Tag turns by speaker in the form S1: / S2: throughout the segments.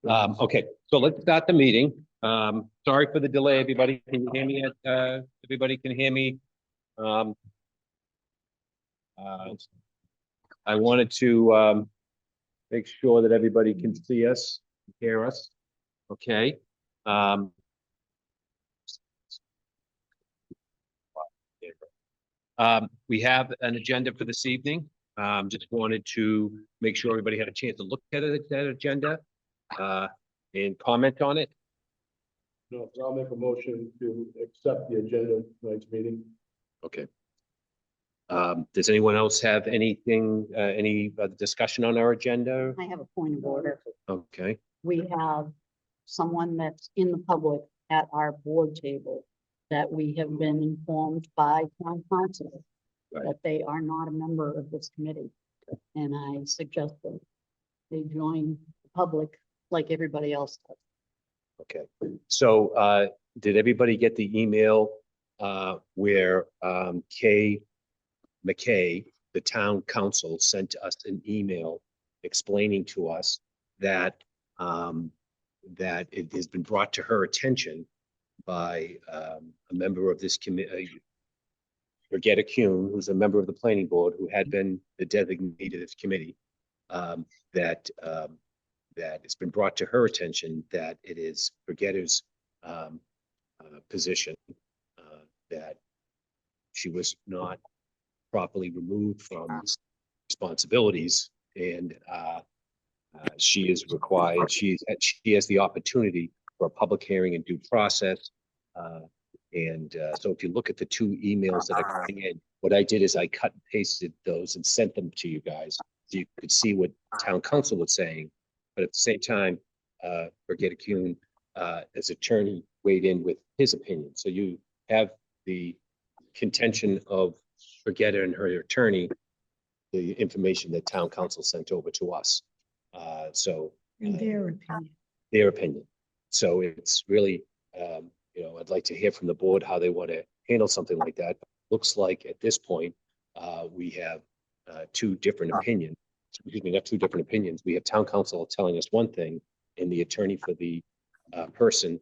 S1: Okay, so let's start the meeting. Sorry for the delay, everybody. Can you hear me? Everybody can hear me? Um, I wanted to make sure that everybody can see us, hear us. Okay. We have an agenda for this evening. Just wanted to make sure everybody had a chance to look at it, that agenda, and comment on it.
S2: No, so I'll make a motion to accept the agenda of tonight's meeting.
S1: Okay. Does anyone else have anything, any discussion on our agenda?
S3: I have a point of order.
S1: Okay,
S3: We have someone that's in the public at our board table that we have been informed by town council
S1: Right.
S3: that they are not a member of this committee. And I suggest that they join the public like everybody else does.
S1: okay. So, did everybody get the email, where, Kay McKay, the town council, sent us an email explaining to us that, that it has been brought to her attention by, a member of this committee, Brigitte Kuhn, who's a member of the planning board, who had been the designee of this committee, that it's been brought to her attention that it is Brigitte's position that she was not properly removed from responsibilities, and she is required. She has the opportunity for a public hearing and due process. So if you look at the two emails that are coming in, what I did is I cut and pasted those and sent them to you guys so you could see what town council was saying. But at the same time, Brigitte Kuhn, as attorney, weighed in with his opinion. So you have the contention of Brigitte and her attorney, the information that town council sent over to us.
S3: In their opinion.
S1: Their opinion. So it's really, I'd like to hear from the board how they want to handle something like that. Looks like at this point, we have two different opinions. Excuse me, not two different opinions. We have town council telling us one thing and the attorney for the person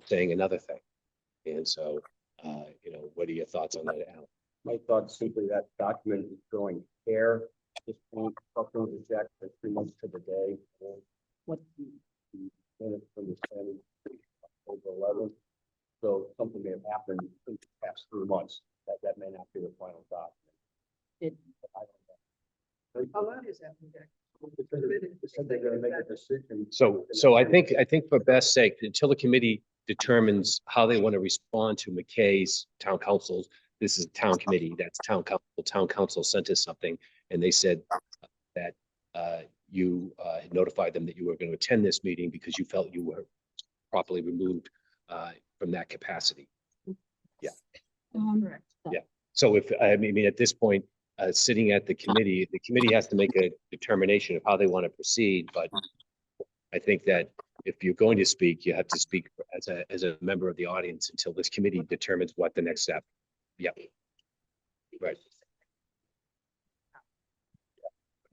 S1: saying another thing. And so, what are your thoughts on that, Alan?
S4: My thoughts simply that document is going hair. This point, something is jacked for 3 months to the day.
S3: What?
S4: The minutes from the planning October 11th. So something may have happened in the past 3 months. That may not be the final document.
S5: How long is that?
S4: They said they're gonna make a decision.
S1: So I think for best sake, until the committee determines how they want to respond to McKay's town councils, this is a town committee, that's town council. Town council sent us something and they said that you had notified them that you were going to attend this meeting because you felt you were properly removed from that capacity. Yeah.
S3: Correct.
S1: Yeah. So I mean, at this point, sitting at the committee has to make a determination of how they want to proceed. But I think that if you're going to speak, you have to speak as a member of the audience until this committee determines what the next step. Yeah. Right.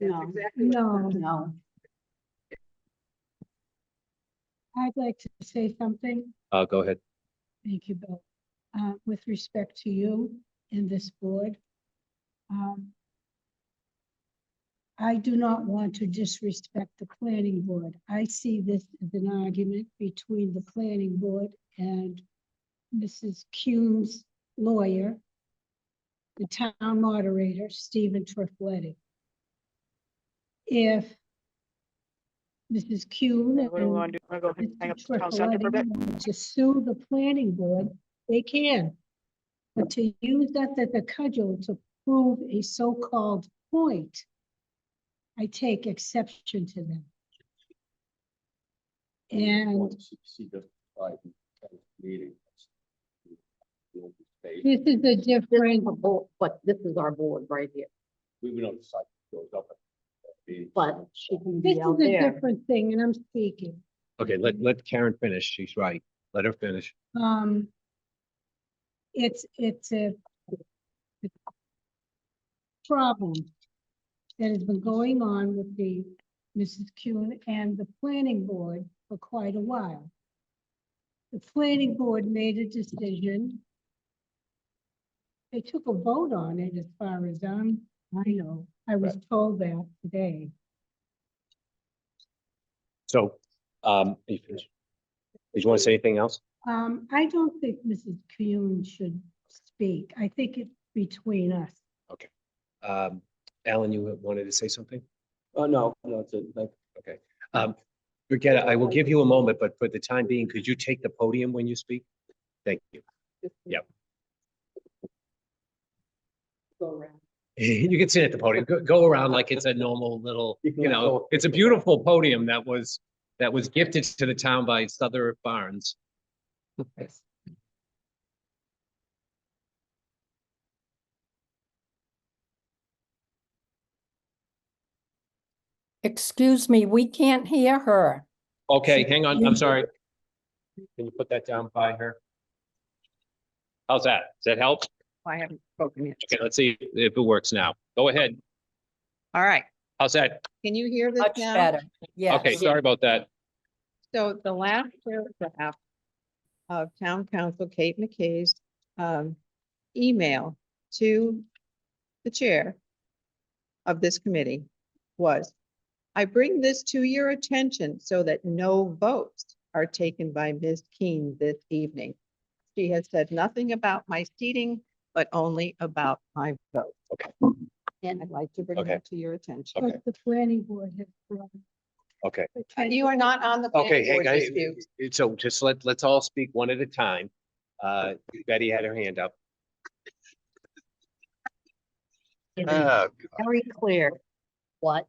S3: No.
S5: I'd like to say something.
S1: Go ahead.
S5: Thank you, Bill. With respect to you and this board. I do not want to disrespect the planning board. I see this as an argument between the planning board and Mrs. Kuhn's lawyer, the town moderator, Stephen Trifletti. If Mrs. Kuhn
S6: What do we want to do? Want to go ahead and hang up the town center for a bit?
S5: want to sue the planning board, they can. But to use that as a cudgel to prove a so-called point, I take exception to them. And
S4: She just tried meeting.
S5: this is a different,
S3: But this is our board right here,
S4: We would not decide if it goes up.
S3: but she can
S5: this
S3: be
S5: is
S3: out
S5: a
S3: there.
S5: different thing, and I'm speaking.
S1: Okay, let Karen finish. She's right. Let her finish.
S5: It's a problem that has been going on with the Mrs. Kuhn, and the planning board for quite a while. The planning board made a decision. They took a vote on it as far as I know. I was told that today.
S1: So, are you finished? Did you want to say anything else?
S5: I don't think Mrs. Kuhn should speak. I think it's between us.
S1: Alan, you wanted to say something?
S4: Oh, no, it's a, like,
S1: Okay. Forget it. I will give you a moment, but for the time being, could you take the podium when you speak? Thank you. Yep.
S3: Go around.
S1: You can sit at the podium. Go around like it's a normal little,
S4: You can
S1: you know,
S4: go-
S1: it's a beautiful podium that was gifted to the town by Souther Barnes.
S7: Excuse me, we can't hear her.
S1: Okay, hang on. I'm sorry. Can you put that down by her? How's that? Does that help?
S6: I haven't spoken yet.
S1: Okay, let's see if it works now. Go ahead.
S6: All right,
S1: How's that?
S6: can you hear this
S7: Much
S6: now?
S7: better. Yes.
S1: Okay, sorry about that.
S6: So the last paragraph of Town Council Kate McKay's email to the chair of this committee was, I bring this to your attention so that no votes are taken by Ms. Keene this evening. She has said nothing about my seating, but only about my vote. And I'd like to bring
S1: Okay.
S6: that to your attention.
S1: Okay.
S5: But the planning board has brought.
S1: Okay.
S6: You are not on the
S1: Okay,
S6: planning
S1: hey,
S6: board
S1: guys,
S6: dispute.
S1: so just let's all speak one at a time. Betty had her hand up.
S3: It is very clear what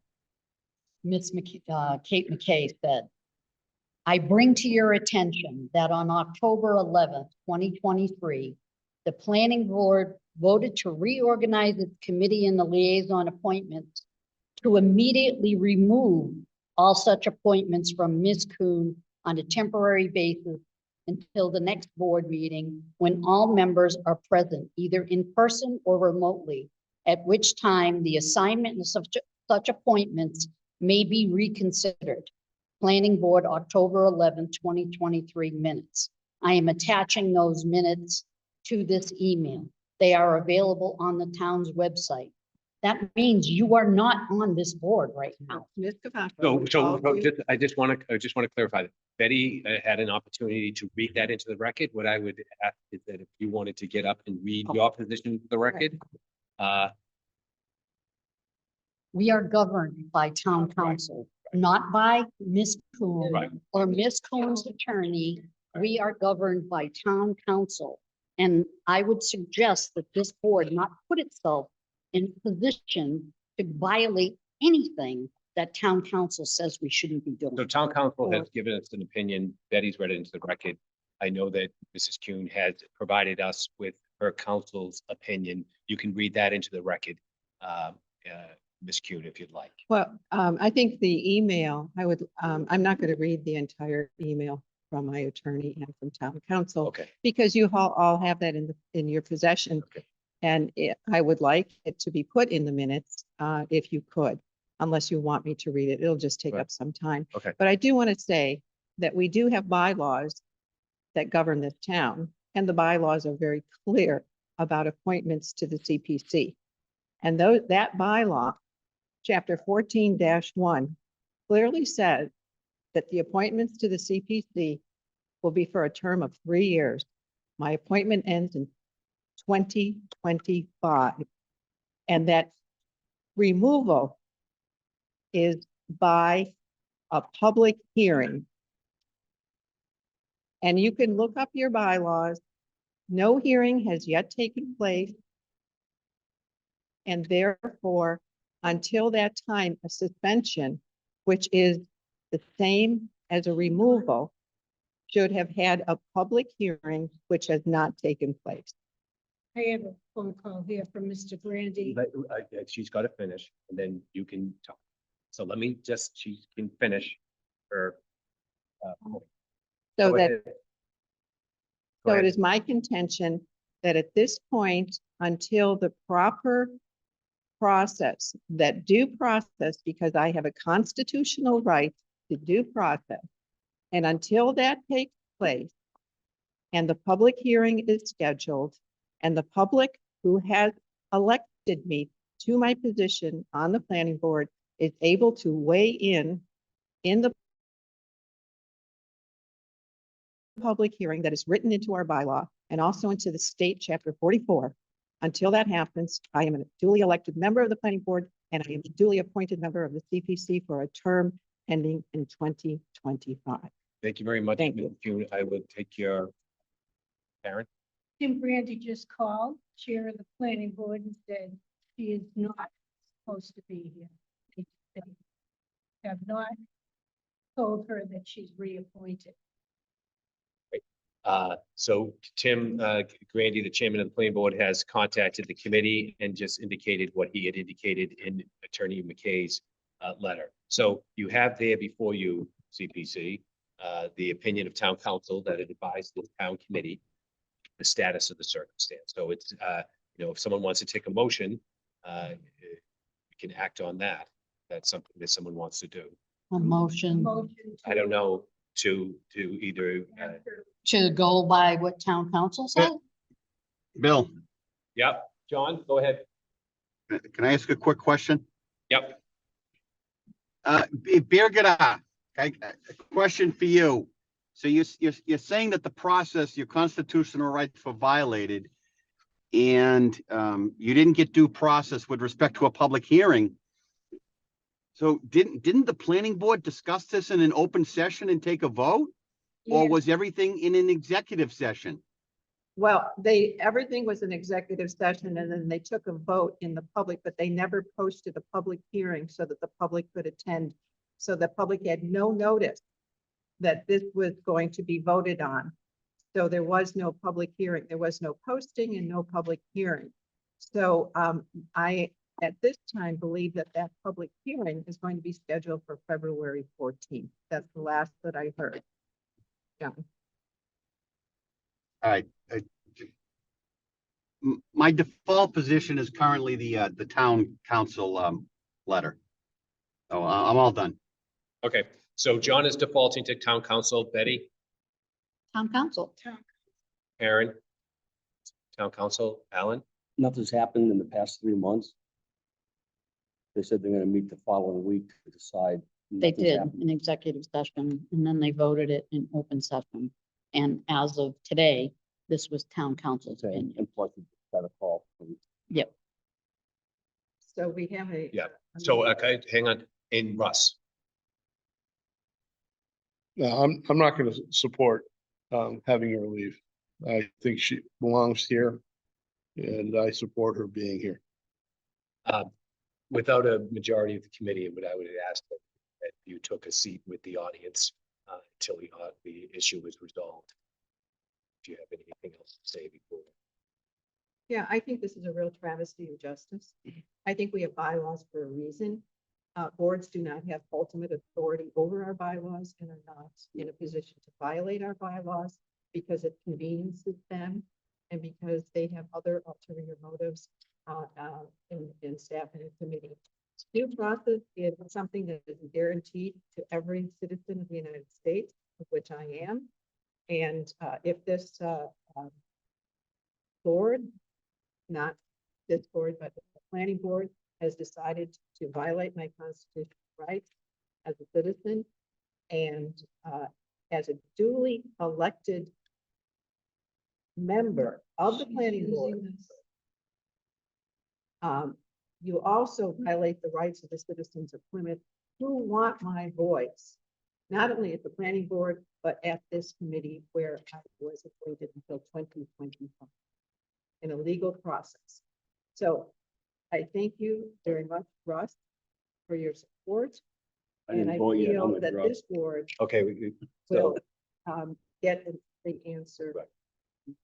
S3: Kate McKay said. I bring to your attention that on October 11th, 2023, the planning board voted to reorganize its committee and the liaison appointments to immediately remove all such appointments from Ms. Kuhn on a temporary basis until the next board meeting, when all members are present, either in person or remotely, at which time the assignment of such appointments may be reconsidered. Planning Board, October 11, 2023 minutes. I am attaching those minutes to this email. They are available on the town's website. That means you are not on this board right now.
S6: Ms. Cavaco,
S1: So,
S6: we called you.
S1: I just want to clarify that Betty had an opportunity to read that into the record. What I would ask is that if you wanted to get up and read your position to the record,
S3: We are governed by town council, not by Ms. Coon
S1: Right.
S3: or Ms. Coon's attorney. We are governed by town council. And I would suggest that this board not put itself in a position to violate anything that town council says we shouldn't be doing.
S1: so town council has given us an opinion. Betty's read it into the record. I know that Mrs. Kuhn has provided us with her council's opinion. You can read that into the record, Ms. Kuhn, if you'd like.
S6: Well, I think the email, I'm not going to read the entire email from my attorney and from town council,
S1: Okay.
S6: because you all have that in your possession.
S1: Okay.
S6: And I would like it to be put in the minutes, if you could, unless you want me to read it. It'll just take
S1: Right.
S6: up some time.
S1: Okay.
S6: But I do want to say that we do have bylaws that govern this town, and the bylaws are very clear about appointments to the CPC. And that bylaw, chapter 14-1, clearly says that the appointments to the CPC will be for a term of 3 years. My appointment ends in 2025. And that removal is by a public hearing. And you can look up your bylaws. No hearing has yet taken place. And therefore, until that time, a suspension, which is the same as a removal, should have had a public hearing, which has not taken place.
S5: I have a phone call here from Mr. Grandy.
S1: She's got to finish and then you can talk. So let me just, she can finish her.
S6: So
S1: go
S6: that,
S1: ahead. Go
S6: so it
S1: ahead.
S6: is my contention that at this point, until the proper process, that due process, because I have a constitutional right to due process. And until that takes place and the public hearing is scheduled and the public who has elected me to my position on the planning board is able to weigh in the public hearing that is written into our bylaw and also into the state chapter 44. Until that happens, I am a duly elected member of the planning board and I am a duly appointed member of the CPC for a term ending in 2025.
S1: Thank you very much.
S6: Thank you.
S1: Ms. Kuhn. I will take your Karen.
S5: Tim Brandy just called, chair of the planning board, and said she is not supposed to be here. They have not told her that she's reappointed.
S1: So Tim Grandy, the chairman of the planning board, has contacted the committee and just indicated what he had indicated in Attorney McKay's letter. So you have there before you, CPC, the opinion of town council that it advised the town committee the status of the circumstance. So it's, if someone wants to take a motion, we can act on that. That's something that someone wants to do.
S3: A motion
S5: Motion
S1: I don't know to either,
S3: to go by what town council said?
S8: Bill,
S1: yep, John, go ahead.
S8: can I ask a quick question?
S1: Yep.
S8: Birgit, a question for you. So you're saying that the process, your constitutional rights were violated and you didn't get due process with respect to a public hearing. So didn't the planning board discuss this in an open session and take a vote? Or
S6: Yeah.
S8: was everything in an executive session?
S6: Well, everything was an executive session and then they took a vote in the public, but they never posted a public hearing so that the public could attend. So the public had no notice that this was going to be voted on. So there was no public hearing, there was no posting and no public hearing. So I, at this time, believe that public hearing is going to be scheduled for February 14th. That's the last that I heard. Yeah.
S8: All right. My default position is currently the town council letter. So I'm all done.
S1: Okay, so John is defaulting to town council. Betty,
S3: Town council.
S1: Aaron, town council, Alan.
S4: Nothing's happened in the past 3 months. They said they're gonna meet the following week to decide.
S3: They
S4: Nothing's
S3: did
S4: happened.
S3: an executive session and then they voted it in open session. And as of today, this was town council's
S4: Okay,
S3: opinion.
S4: and plus you got a call from
S3: Yep.
S6: So we have a.
S1: Yeah. So, okay, hang on, in Russ.
S2: No, I'm not gonna support having her leave. I think she belongs here. And I support her being here.
S1: Without a majority of the committee, what I would ask that you took a seat with the audience until the issue was resolved. Do you have anything else to say before?
S6: Yeah, I think this is a real travesty of justice. I think we have bylaws for a reason. Boards do not have ultimate authority over our bylaws and are not in a position to violate our bylaws because it conveniences them and because they have other ulterior motives in staff and in committee. Due process is something that is guaranteed to every citizen of the United States, of which I am. And if this board, not this board, but the planning board has decided to violate my constitutional rights as a citizen and as a duly elected member of the planning board, you also violate the rights of the citizens of Plymouth who want my voice, not only at the planning board, but at this committee where I was appointed until 2025 in a legal process. So I thank you very much, Russ, for your support.
S4: I
S6: And
S4: didn't
S6: I
S4: vote yet. I'm
S6: feel
S4: gonna
S6: that
S4: drop.
S6: this board
S1: Okay,
S6: will
S1: so,
S6: get the answer
S1: Right.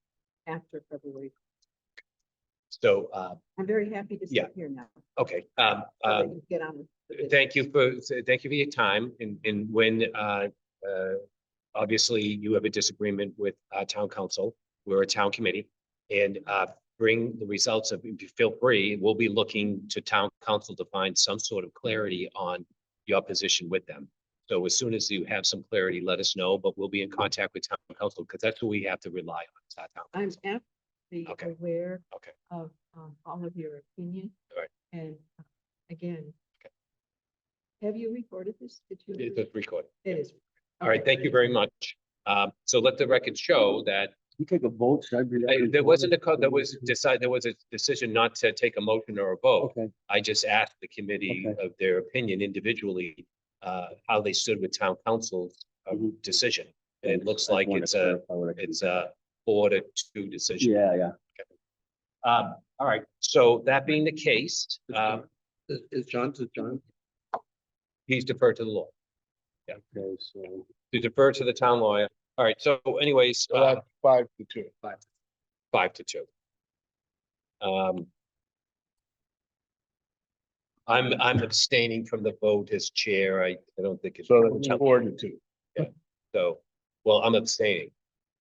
S6: after February.
S1: so,
S6: I'm very happy to
S1: Yeah.
S6: sit here now.
S1: okay,
S6: so that you get on with the business.
S1: thank you for your time and when, obviously you have a disagreement with town council, we're a town committee. And bring the results of, feel free, we'll be looking to town council to find some sort of clarity on your position with them. So as soon as you have some clarity, let us know, but we'll be in contact with town council because that's who we have to rely on. Is our town
S6: I'm
S1: council.
S6: absolutely
S1: Okay.
S6: aware
S1: Okay.
S6: of all of your opinion.
S1: All right.
S6: And again.
S1: Okay.
S6: Have you recorded this? Did you?
S1: It's recorded.
S6: It is.
S1: All right, thank you very much. So let the record show that
S4: You take a vote, should I be?
S1: there wasn't there was a decision not to take a motion or a vote.
S4: Okay,
S1: I just asked the committee
S4: Okay.
S1: of their opinion individually, how they stood with town council's
S4: Mhm.
S1: decision. And it looks
S4: I
S1: like
S4: wanted to clarify what I-
S1: it's a 4-2 decision.
S4: Yeah.
S1: All right, so that being the case,
S4: Is John,
S1: he's deferred to the law,
S4: okay, so.
S1: to defer to the town lawyer. All right, so anyways,
S2: So that's 5-2.
S1: 5-2. I'm abstaining from the vote as chair. I don't think it's.
S2: So it's 4-2.
S1: So, well, I'm abstaining.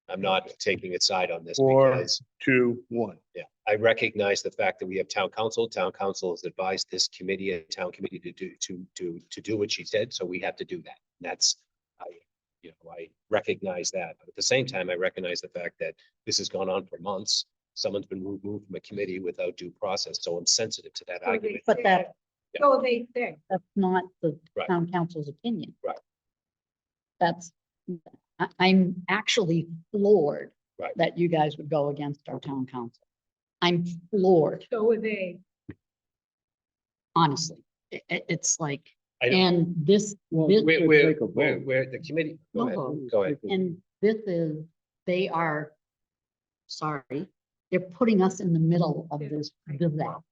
S1: I'm not taking a side on this
S2: 4,
S1: because,
S2: 2, 1.
S1: yeah, I recognize the fact that we have town council. Town council has advised this committee, a town committee to do what she said, so we have to do that. And that's, I recognize that. But at the same time, I recognize the fact that this has gone on for months. Someone's been removed from a committee without due process, so I'm sensitive to that argument.
S3: But that,
S5: So they think.
S3: that's not the
S1: Right.
S3: town council's opinion.
S1: Right.
S3: That's, I'm actually floored
S1: Right.
S3: that you guys would go against our town council. I'm floored,
S5: So are they.
S3: honestly. It's like,
S1: I know.
S3: and this,
S4: Well,
S3: this,
S1: We're
S4: take a vote.
S1: the committee. Go
S3: No
S1: ahead.
S3: vote.
S1: Go ahead.
S3: and this is, they are, sorry, they're putting us in the middle of this disaster.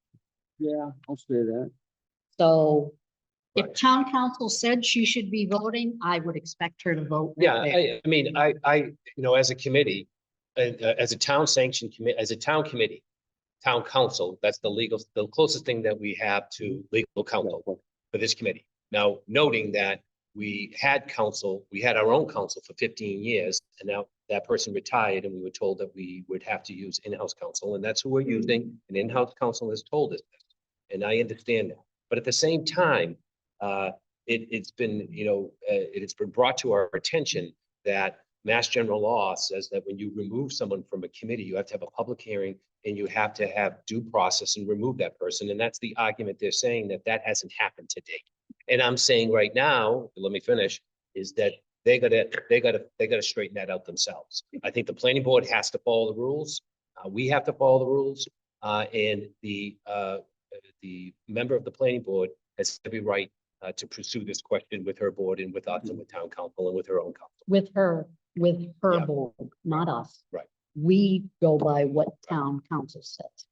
S4: Yeah, I'll say that.
S3: So if
S1: Right.
S3: town council said she should be voting, I would expect her to vote. right
S1: Yeah,
S3: there.
S1: I mean, as a committee, as a town sanctioned committee, as a town committee, town council, that's the closest thing that we have to legal counsel for this committee. Now, noting that we had our own counsel for 15 years, and now that person retired, and we were told that we would have to use in-house counsel, and that's who we're using, and in-house counsel has told us this. And I understand that, but at the same time, it's been, it's been brought to our attention that Mass General Law says that when you remove someone from a committee, you have to have a public hearing and you have to have due process and remove that person. And that's the argument they're saying that hasn't happened to date. And I'm saying right now, let me finish, is that they gotta straighten that out themselves. I think the planning board has to follow the rules. We have to follow the rules. And the member of the planning board has every right to pursue this question with her board and with us and with town council and with her own council.
S3: With her
S1: Yeah.
S3: board, not us.
S1: Right.
S3: We go by what town council says.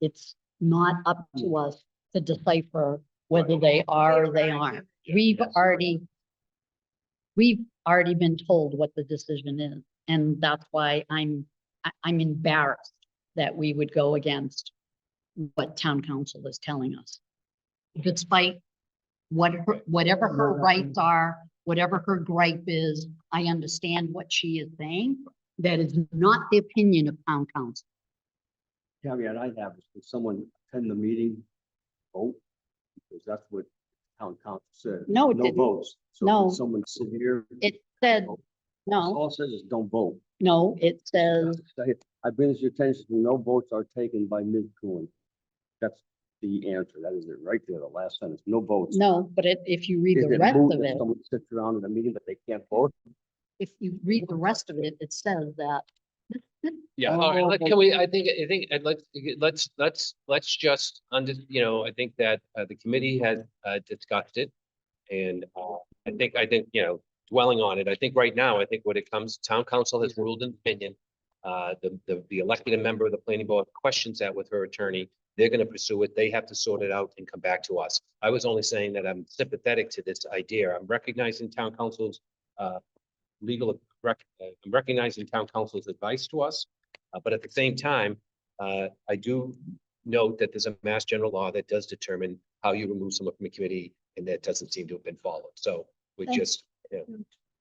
S3: It's not up to us to decipher whether
S1: Right.
S3: they are or they aren't. We've
S1: Yes.
S3: already been told what the decision is, and that's why I'm embarrassed that we would go against what town council is telling us. Despite whatever her rights are, whatever her gripe is, I understand what she is saying. That is not the opinion of town council.
S4: Caveat I have is, can someone attend the meeting, vote? Because that's what town council said.
S3: No, it
S4: No
S3: didn't.
S4: votes. So
S3: No.
S4: can someone sit here?
S3: It said, no,
S4: All it says is don't vote.
S3: no, it says,
S4: I bring to your attention, no votes are taken by Ms. Cohen. That's the answer. That is it right there, the last sentence. No votes.
S3: no, but if you read
S4: Is
S3: the
S4: it
S3: rest
S4: moot
S3: of
S4: if
S3: it,
S4: someone sits around in a meeting but they can't vote?
S3: if you read the rest of it, it says that.
S1: Yeah,
S4: Oh,
S1: all right,
S4: okay.
S1: can we, I think, let's just I think that the committee has discussed it. And I think, dwelling on it, I think right now, I think when it comes, town council has ruled an opinion. The elected member of the planning board questions that with her attorney. They're gonna pursue it. They have to sort it out and come back to us. I was only saying that I'm sympathetic to this idea. I'm recognizing town council's I'm recognizing town council's advice to us. But at the same time, I do note that there's a Mass General Law that does determine how you remove someone from a committee, and that doesn't seem to have been followed. So we
S3: Thanks.
S1: just,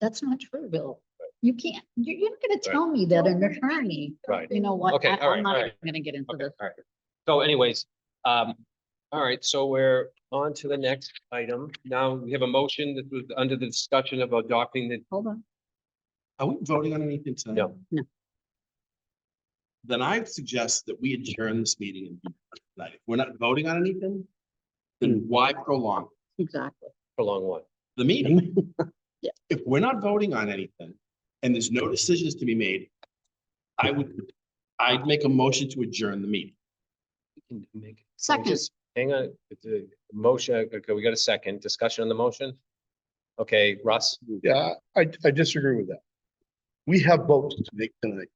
S3: That's not true, Bill. You can't, you're not gonna tell me that an attorney,
S1: Right.
S3: you know what?
S1: Okay, all right,
S3: I'm not
S1: all
S3: even
S1: right.
S3: gonna get into
S1: Okay,
S3: this.
S1: all right. So anyways, all right, so we're on to the next item. Now we have a motion that was under the discussion of adopting the,
S3: Hold on.
S9: Are we voting on anything tonight?
S1: no,
S9: Then I suggest that we adjourn this meeting and be tonight. If we're not voting on anything, then why prolong
S3: Exactly.
S1: prolong one.
S9: the meeting?
S3: Yeah.
S9: If we're not voting on anything and there's no decisions to be made, I'd make a motion to adjourn the meeting.
S1: We can make.
S3: Second.
S1: Just hang on, the motion, okay, we got a second discussion on the motion. Okay, Russ,
S2: Yeah, I disagree with that. We have votes to make tonight,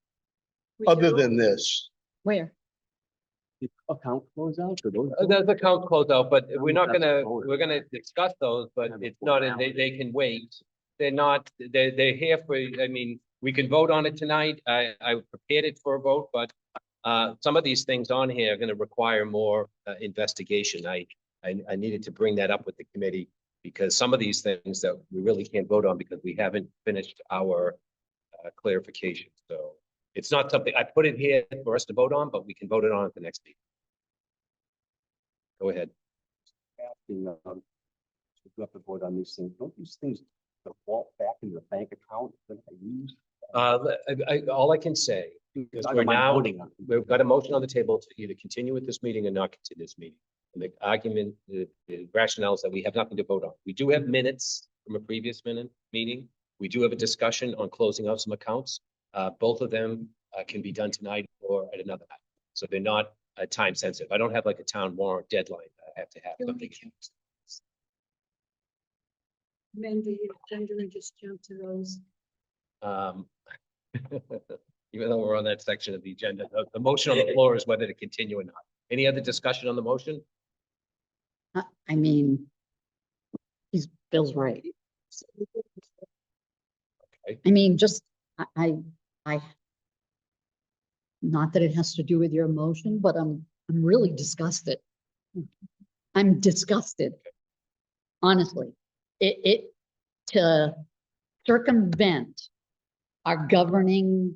S2: other than this.
S3: Where?
S4: Account closeout or those?
S1: there's the count closeout, but we're not
S4: That's
S1: gonna,
S4: voted.
S1: we're gonna discuss those, but
S4: Have a
S1: it's not,
S4: formality.
S1: they can wait. They're not, they're here for, I mean, we can vote on it tonight. I prepared it for a vote, but some of these things on here are gonna require more investigation. I needed to bring that up with the committee because some of these things that we really can't vote on because we haven't finished our clarification. So it's not something, I put it here for us to vote on, but we can vote it on at the next meeting. Go ahead.
S4: Asking, to have to vote on these things, don't these things default back into the bank account that I use?
S1: All I can say, because
S4: I
S1: we're
S4: don't mind
S1: now,
S4: voting on it.
S1: we've got a motion on the table to either continue with this meeting or not continue this meeting. And the argument, the rationale is that we have nothing to vote on. We do have minutes from a previous meeting. We do have a discussion on closing out some accounts. Both of them can be done tonight or at another time. So they're not time sensitive. I don't have like a town warrant deadline. I have to have something.
S5: Amend the agenda and just jump to those.
S1: Um, even though we're on that section of the agenda, the motion on the floor is whether to continue or not. Any other discussion on the motion?
S3: I mean, Bill's right.
S1: Okay.
S3: I mean, just, I, not that it has to do with your emotion, but I'm really disgusted. I'm disgusted. Honestly, to circumvent our governing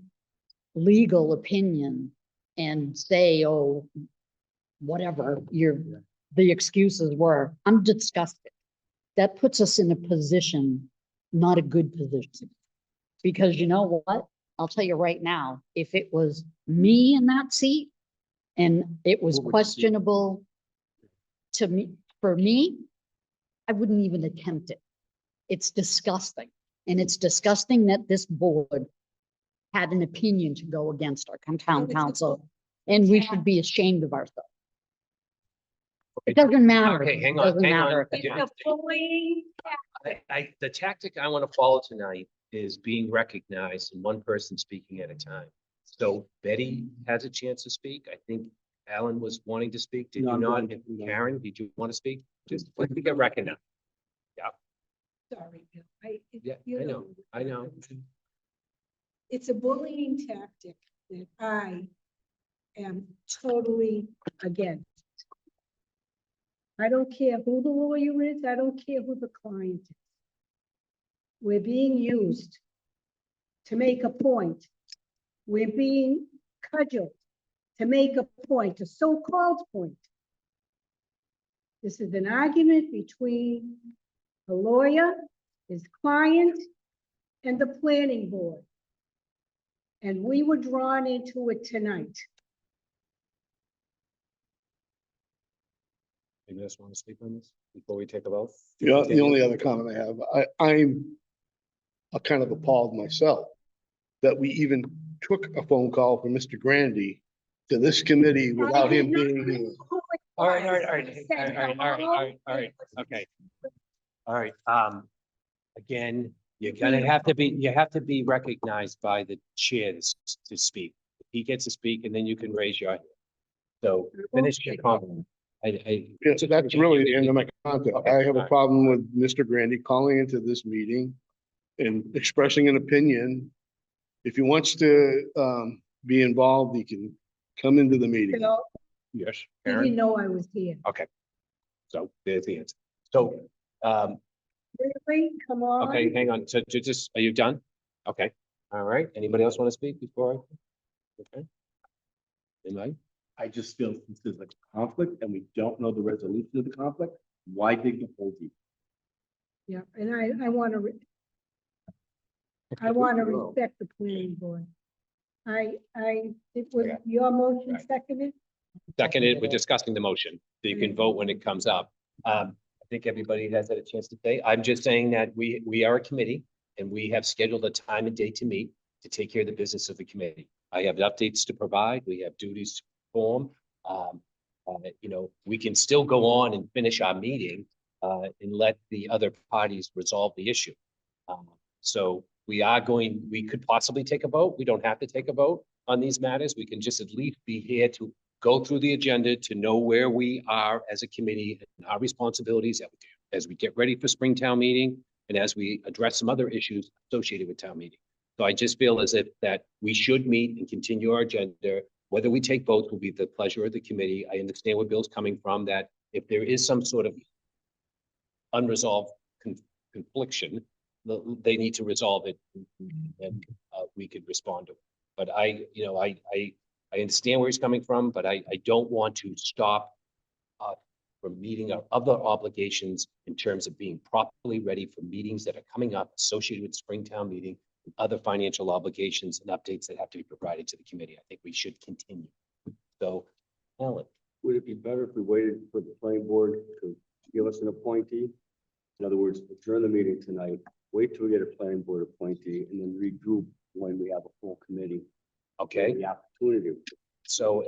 S3: legal opinion and say, oh, whatever the excuses were, I'm disgusted. That puts us in a position, not a good position. Because you know what? I'll tell you right now, if it was me in that seat and it was
S4: What would you do?
S3: questionable to me, for me, I wouldn't even attempt it. It's disgusting. And it's disgusting that this board had an opinion to go against our town council. And we should be ashamed of ourselves. It doesn't matter.
S1: Okay, hang
S3: It
S1: on,
S3: doesn't
S1: hang on.
S3: matter.
S1: The tactic I want to follow tonight is being recognized and one person speaking at a time. So Betty has a chance to speak. I think Alan was wanting to speak. Did
S4: No,
S1: you
S4: I'm
S1: not?
S4: good. No.
S1: Karen, did you want to speak? Just let me get recognized.
S5: Sorry, Bill.
S1: Yeah,
S5: you
S1: I know.
S5: It's a bullying tactic that I am totally against. I don't care who the lawyer is. I don't care who the client is. We're being used to make a point. We're being cudgeled to make a point, a so-called point. This is an argument between the lawyer, his client, and the planning board. And we were drawn into it tonight.
S1: You guys want to speak on this before we take a vote?
S2: Yeah, the only other comment I have, I'm kind of appalled myself that we even took a phone call from Mr. Grandy to this committee without him being here.
S1: All right, all right, okay. All right, again, you're gonna have to be recognized by the chair to speak. He gets to speak and then you can raise your hand. So finish your comment.
S2: Yeah, so that's really the end of my comment. I have a problem with Mr. Grandy calling into this meeting and expressing an opinion. If he wants to be involved, he can come into the meeting.
S5: Bill,
S1: Yes,
S5: he
S1: Karen.
S5: didn't know I was here.
S1: Okay. So there's the answer. So,
S5: Really? Come on.
S1: okay, hang on. So just, are you done? Okay. All right, anybody else want to speak before I? Okay. Anybody?
S4: I just feel since there's a conflict and we don't know the resolution of the conflict, why dig the hole deep?
S5: Yeah, and I want to, I want to respect the planning board. It was
S1: Yeah.
S5: your motion
S1: Right.
S5: seconded?
S1: Seconded, we're discussing the motion, so you can vote when it comes up. I think everybody has had a chance to say, I'm just saying that we are a committee and we have scheduled a time and date to meet to take care of the business of the committee. I have updates to provide, we have duties to perform. You know, we can still go on and finish our meeting and let the other parties resolve the issue. So we could possibly take a vote. We don't have to take a vote on these matters. We can just at least be here to go through the agenda to know where we are as a committee and our responsibilities as we get ready for Springtown meeting and as we address some other issues associated with town meeting. So I just feel as if that we should meet and continue our agenda. Whether we take votes will be the pleasure of the committee. I understand where Bill's coming from, that if there is some sort of unresolved confliction, they need to resolve it and we could respond to it. But I understand where he's coming from, but I don't want to stop from meeting our other obligations in terms of being properly ready for meetings that are coming up associated with the Springtown meeting, and other financial obligations and updates that have to be provided to the committee. I think we should continue. So, Alan.
S4: Would it be better if we waited for the planning board to give us an appointee? In other words, adjourn the meeting tonight, wait till we get a planning board appointee, and then regroup when we have a full committee.
S1: Okay,
S4: The opportunity.
S1: so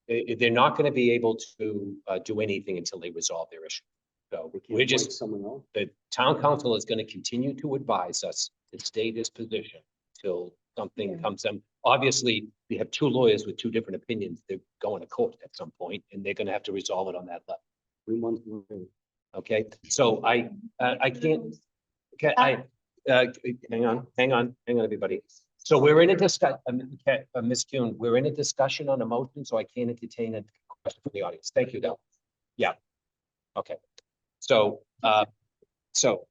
S1: they're not going to be able to do anything until they resolve their issue. So
S4: We can't
S1: we're
S4: appoint
S1: just,
S4: someone else.
S1: the town council is going to continue to advise us to stay this position till something
S5: Yeah.
S1: comes in. Obviously, we have two lawyers with two different opinions. They're going to court at some point, and they're going to have to resolve it on that level.
S4: 3 months. Later.
S1: Okay, so I can't, okay, hang on, everybody. So we're in a discussion, Ms. Kuhn, we're in a discussion on a motion, so I can't entertain a question from the audience. Thank you, Del. Yeah. Okay. So, so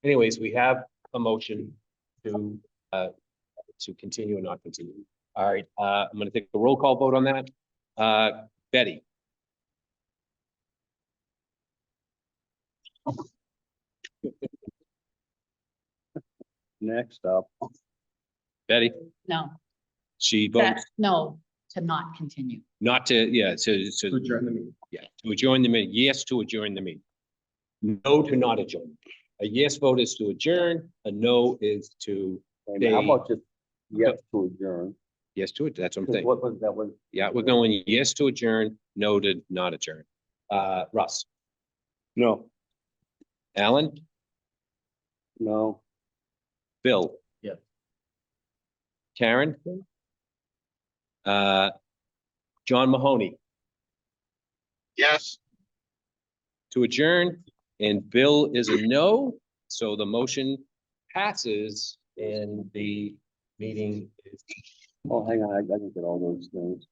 S1: anyways, we have a motion to continue or not continue. All right, I'm gonna take a roll call vote on that. Betty.
S4: Next up,
S1: Betty,
S3: No,
S1: she votes
S3: no, to not continue.
S1: not to, yeah, to
S4: adjourn the meeting.
S1: yeah, to adjourn the meeting. Yes, to adjourn the meeting. No to not adjourn. A yes vote is to adjourn, a no is to,
S4: And how about just yes to adjourn?
S1: yes to it. That's what I'm
S4: 'Cause
S1: saying.
S4: what was that one?
S1: Yeah, we're going yes to adjourn, no to not adjourn. Russ,
S2: No.
S1: Alan,
S4: No.
S1: Bill.
S4: Yes.
S1: Karen. John Mahoney
S8: Yes.
S1: to adjourn, and Bill is a no, so the motion passes and the meeting is.
S4: Oh, hang on, I didn't get all those things.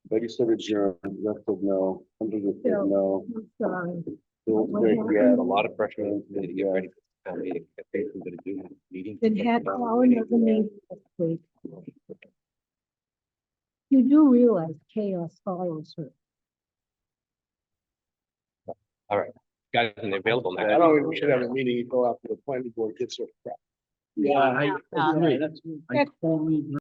S4: Betty said adjourn, Russ said no, somebody said no.
S5: I'm sorry.
S4: Bill said
S1: A
S4: yes.
S1: lot of pressure on me to get ready for the town meeting. I think we're gonna do the meeting.
S5: Then had call another meeting this week. You do realize chaos follows her.
S1: All right, guys, and they're available
S2: I
S1: now.
S2: don't think we should have a meeting until after the planning board gets their crap.
S4: Yeah, I
S3: Yeah.
S4: agree. I totally agree.